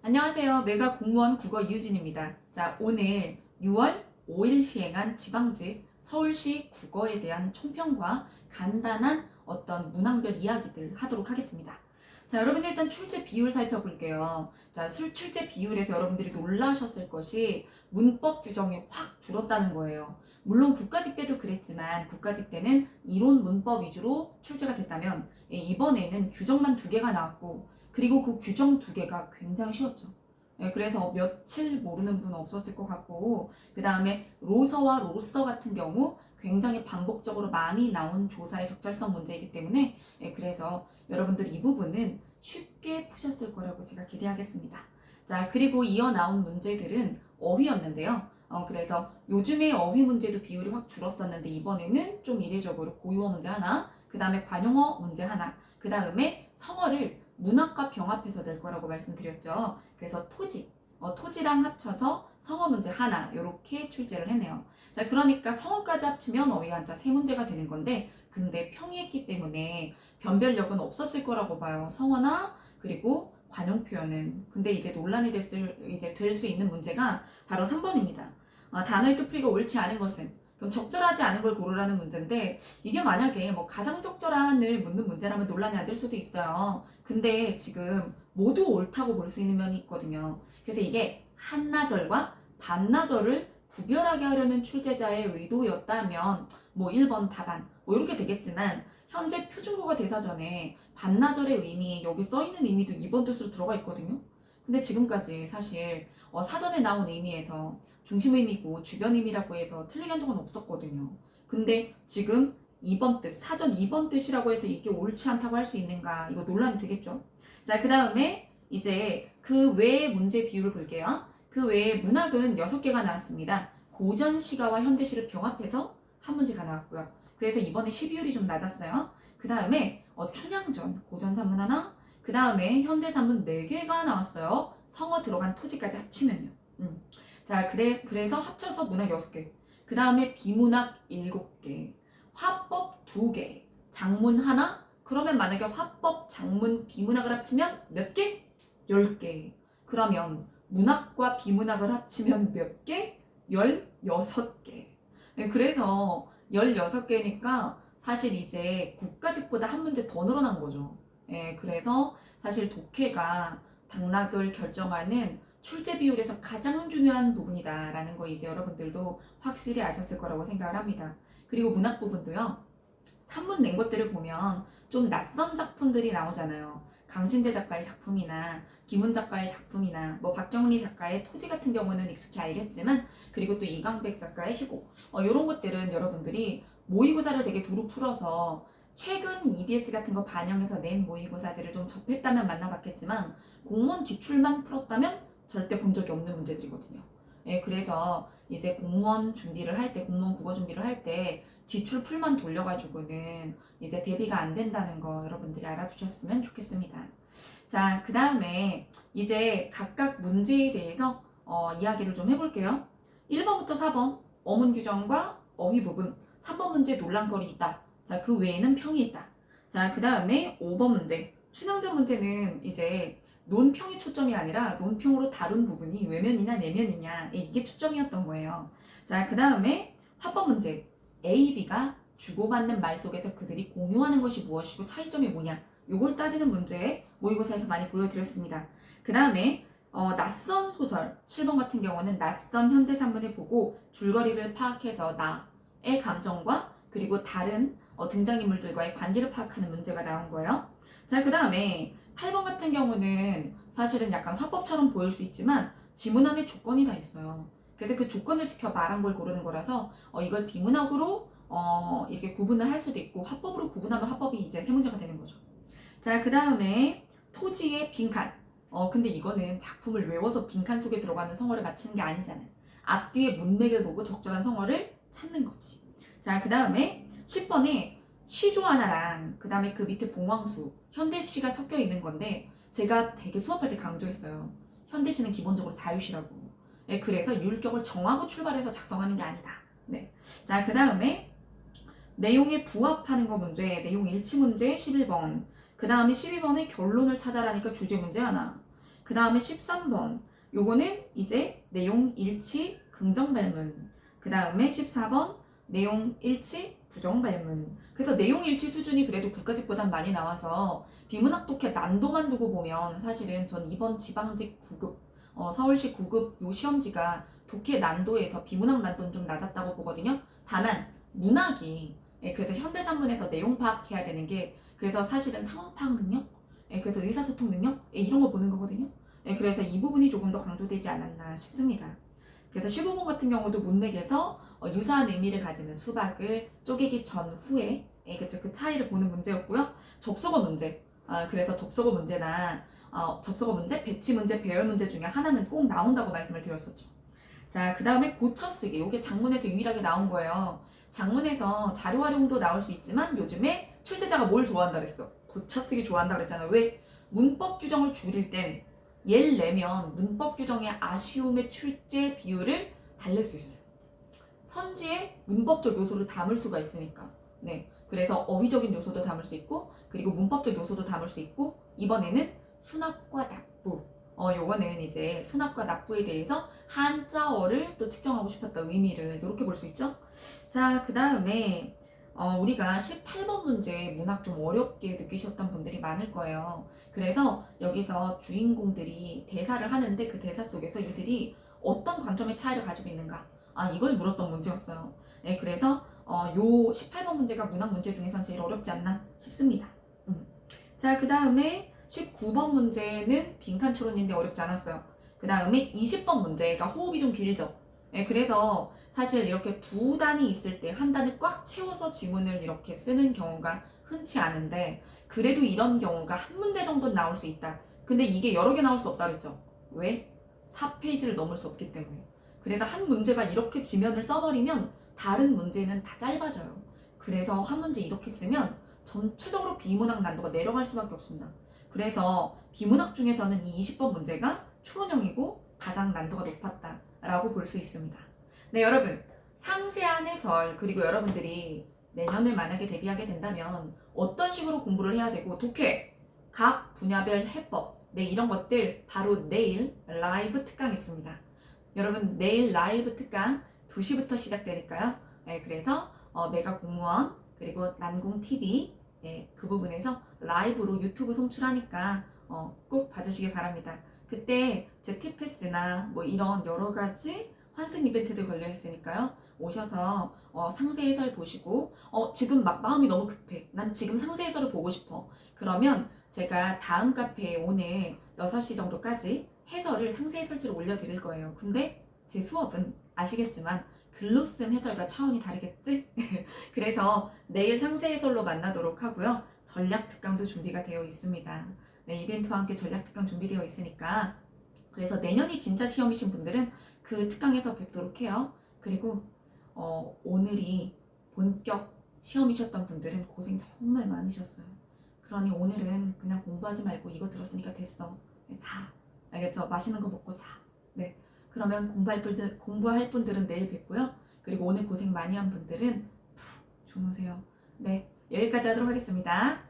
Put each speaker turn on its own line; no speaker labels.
안녕하세요. 메가 공무원 국어 이유진입니다. 자, 오늘 6월 5일 시행한 지방직 서울시 국어에 대한 총평과 간단한 어떤 문항별 이야기들 하도록 하겠습니다. 자, 여러분 일단 출제 비율 살펴볼게요. 자, 출제 비율에서 여러분들이 놀라셨을 것이 문법 규정이 확 줄었다는 거예요. 물론 국가직 때도 그랬지만 국가직 때는 이론 문법 위주로 출제가 됐다면 이번에는 규정만 2개가 나왔고 그리고 그 규정 2개가 굉장히 쉬웠죠. 그래서 며칠 모르는 분 없었을 것 같고 그 다음에 로서와 로서 같은 경우 굉장히 반복적으로 많이 나온 조사의 적절성 문제이기 때문에 그래서 여러분들 이 부분은 쉽게 푸셨을 거라고 제가 기대하겠습니다. 자, 그리고 이어 나온 문제들은 어휘였는데요. 그래서 요즘에 어휘 문제도 비율이 확 줄었었는데 이번에는 좀 이례적으로 고유어 문제 하나, 그 다음에 관용어 문제 하나, 그 다음에 성어를 문학과 병합해서 낼 거라고 말씀드렸죠. 그래서 토지랑 합쳐서 성어 문제 하나 이렇게 출제를 했네요. 자, 그러니까 성어까지 합치면 어휘 한자 3문제가 되는 건데 근데 평이했기 때문에 변별력은 없었을 거라고 봐요. 성어나 그리고 관용 표현은. 근데 이제 논란이 될 수 있는 문제가 바로 3번입니다. 단어의 뜻풀이가 옳지 않은 것은 그럼 적절하지 않은 걸 고르라는 문제인데 이게 만약에 뭐 가장 적절한을 묻는 문제라면 논란이 안 될 수도 있어요. 근데 지금 모두 옳다고 볼 수 있는 면이 있거든요. 그래서 이게 한나절과 반나절을 구별하게 하려는 출제자의 의도였다면 뭐 1번 답안 뭐 이렇게 되겠지만 현재 표준국어 대사전에 반나절의 의미 여기 써있는 의미도 2번 뜻으로 들어가 있거든요. 근데 지금까지 사실 사전에 나온 의미에서 중심 의미고 주변 의미라고 해서 틀리게 한 적은 없었거든요. 근데 지금 2번 뜻, 사전 2번 뜻이라고 해서 이게 옳지 않다고 할 수 있는가? 이거 논란이 되겠죠? 자, 그 다음에 이제 그 외의 문제 비율을 볼게요. 그 외에 문학은 6개가 나왔습니다. 고전 시가와 현대 시를 병합해서 한 문제가 나왔고요. 그래서 이번에 시비율이 좀 낮았어요. 그 다음에 춘향전, 고전 산문 하나, 그 다음에 현대 산문 4개가 나왔어요. 성어 들어간 토지까지 합치면요. 자, 그래서 합쳐서 문학 6개. 그 다음에 비문학 7개. 화법 2개. 장문 하나. 그러면 만약에 화법, 장문, 비문학을 합치면 몇 개? 10개. 그러면 문학과 비문학을 합치면 몇 개? 16개. 그래서 16개니까 사실 이제 국가직보다 한 문제 더 늘어난 거죠. 그래서 사실 독해가 당락을 결정하는 출제 비율에서 가장 중요한 부분이다라는 거 이제 여러분들도 확실히 아셨을 거라고 생각을 합니다. 그리고 문학 부분도요. 산문 낸 것들을 보면 좀 낯선 작품들이 나오잖아요. 강신대 작가의 작품이나 김훈 작가의 작품이나 뭐 박경리 작가의 토지 같은 경우는 익숙히 알겠지만 그리고 또 이강백 작가의 희곡 이런 것들은 여러분들이 모의고사를 되게 두루 풀어서 최근 EBS 같은 거 반영해서 낸 모의고사들을 좀 접했다면 만나봤겠지만 공무원 기출만 풀었다면 절대 본 적이 없는 문제들이거든요. 그래서 이제 공무원 준비를 할 때, 공무원 국어 준비를 할 때 기출 풀만 돌려가지고는 이제 대비가 안 된다는 거 여러분들이 알아두셨으면 좋겠습니다. 자, 그 다음에 이제 각각 문제에 대해서 이야기를 좀 해볼게요. 1번부터 4번 어문 규정과 어휘 부분, 3번 문제 논란거리 있다. 자, 그 외에는 평이 있다. 자, 그 다음에 5번 문제. 춘향전 문제는 이제 논평이 초점이 아니라 논평으로 다룬 부분이 외면이냐 내면이냐 이게 초점이었던 거예요. 자, 그 다음에 화법 문제. A, B가 주고받는 말 속에서 그들이 공유하는 것이 무엇이고 차이점이 뭐냐 요걸 따지는 문제 모의고사에서 많이 보여드렸습니다. 그 다음에 낯선 소설 7번 같은 경우는 낯선 현대산문을 보고 줄거리를 파악해서 나의 감정과 그리고 다른 등장인물들과의 관계를 파악하는 문제가 나온 거예요. 자, 그 다음에 8번 같은 경우는 사실은 약간 화법처럼 보일 수 있지만 지문 안에 조건이 다 있어요. 그래서 그 조건을 지켜 말한 걸 고르는 거라서 이걸 비문학으로 이렇게 구분을 할 수도 있고 화법으로 구분하면 화법이 이제 세 문제가 되는 거죠. 자, 그 다음에 토지의 빈칸. 근데 이거는 작품을 외워서 빈칸 속에 들어가는 성어를 맞히는 게 아니잖아요. 앞뒤의 문맥을 보고 적절한 성어를 찾는 거지. 자, 그 다음에 10번에 시조 하나랑 그 다음에 그 밑에 봉황수, 현대시가 섞여 있는 건데 제가 되게 수업할 때 강조했어요. 현대시는 기본적으로 자유시라고. 그래서 율격을 정하고 출발해서 작성하는 게 아니다. 네. 자, 그 다음에 내용에 부합하는 거 문제, 내용 일치 문제 11번. 그 다음에 12번에 결론을 찾아라니까 주제 문제 하나. 그 다음에 13번. 요거는 이제 내용 일치 긍정 발문. 그 다음에 14번 내용 일치 부정 발문. 그래서 내용 일치 수준이 그래도 국가직보단 많이 나와서 비문학 독해 난도만 두고 보면 사실은 전 이번 지방직 9급, 서울시 9급 요 시험지가 독해 난도에서 비문학 난도는 좀 낮았다고 보거든요. 다만 문학이 그래서 현대산문에서 내용 파악해야 되는 게 그래서 사실은 상황 파악 능력, 그래서 의사소통 능력 이런 거 보는 거거든요. 그래서 이 부분이 조금 더 강조되지 않았나 싶습니다. 그래서 15번 같은 경우도 문맥에서 유사한 의미를 가지는 수박을 쪼개기 전후에 그쵸, 그 차이를 보는 문제였고요. 접속어 문제. 그래서 접속어 문제나 접속어 문제, 배치 문제, 배열 문제 중에 하나는 꼭 나온다고 말씀을 드렸었죠. 자, 그 다음에 고쳐쓰기. 이게 장문에서 유일하게 나온 거예요. 장문에서 자료 활용도 나올 수 있지만 요즘에 출제자가 뭘 좋아한다 그랬어? 고쳐쓰기 좋아한다 그랬잖아. 왜? 문법 규정을 줄일 땐 예를 내면 문법 규정의 아쉬움의 출제 비율을 달랠 수 있어요. 선지에 문법적 요소를 담을 수가 있으니까. 네. 그래서 어휘적인 요소도 담을 수 있고, 그리고 문법적 요소도 담을 수 있고, 이번에는 수납과 납부. 요거는 이제 수납과 납부에 대해서 한자어를 또 측정하고 싶었던 의미를 이렇게 볼 수 있죠. 자, 그 다음에 우리가 18번 문제 문학 좀 어렵게 느끼셨던 분들이 많을 거예요. 그래서 여기서 주인공들이 대사를 하는데 그 대사 속에서 이들이 어떤 관점의 차이를 가지고 있는가? 이걸 물었던 문제였어요. 네, 그래서 요 18번 문제가 문학 문제 중에선 제일 어렵지 않나 싶습니다. 자, 그 다음에 19번 문제는 빈칸초론인데 어렵지 않았어요. 그 다음에 20번 문제가 호흡이 좀 길죠. 네, 그래서 사실 이렇게 두 단이 있을 때 한 단을 꽉 채워서 지문을 이렇게 쓰는 경우가 흔치 않은데 그래도 이런 경우가 한 문제 정도는 나올 수 있다. 근데 이게 여러 개 나올 수 없다 그랬죠. 왜? 4페이지를 넘을 수 없기 때문에. 그래서 한 문제가 이렇게 지면을 써버리면 다른 문제는 다 짧아져요. 그래서 한 문제 이렇게 쓰면 전체적으로 비문학 난도가 내려갈 수밖에 없습니다. 그래서 비문학 중에서는 이 20번 문제가 추론형이고 가장 난도가 높았다라고 볼 수 있습니다. 네, 여러분. 상세한 해설 그리고 여러분들이 내년을 만약에 대비하게 된다면 어떤 식으로 공부를 해야 되고 독해, 각 분야별 해법 네, 이런 것들 바로 내일 라이브 특강 있습니다. 여러분 내일 라이브 특강 2시부터 시작되니까요. 네, 그래서 메가 공무원 그리고 난공TV 그 부분에서 라이브로 유튜브 송출하니까 꼭 봐주시기 바랍니다. 그때 제 팁패스나 뭐 이런 여러 가지 환승 이벤트들 걸려 있으니까요. 오셔서 상세 해설 보시고 지금 막 마음이 너무 급해. 난 지금 상세 해설을 보고 싶어. 그러면 제가 다음 카페에 오늘 6시 정도까지 해설을 상세 해설지로 올려드릴 거예요. 근데 제 수업은 아시겠지만 글로 쓴 해설과 차원이 다르겠지? 그래서 내일 상세 해설로 만나도록 하고요. 전략 특강도 준비가 되어 있습니다. 네, 이벤트와 함께 전략 특강 준비되어 있으니까 그래서 내년이 진짜 시험이신 분들은 그 특강에서 뵙도록 해요. 그리고 오늘이 본격 시험이셨던 분들은 고생 정말 많으셨어요. 그러니 오늘은 그냥 공부하지 말고 이거 들었으니까 됐어. 네, 자. 알겠죠? 맛있는 거 먹고 자. 네. 그러면 공부할 분들은 내일 뵙고요. 그리고 오늘 고생 많이 한 분들은 푹 주무세요. 네. 여기까지 하도록 하겠습니다.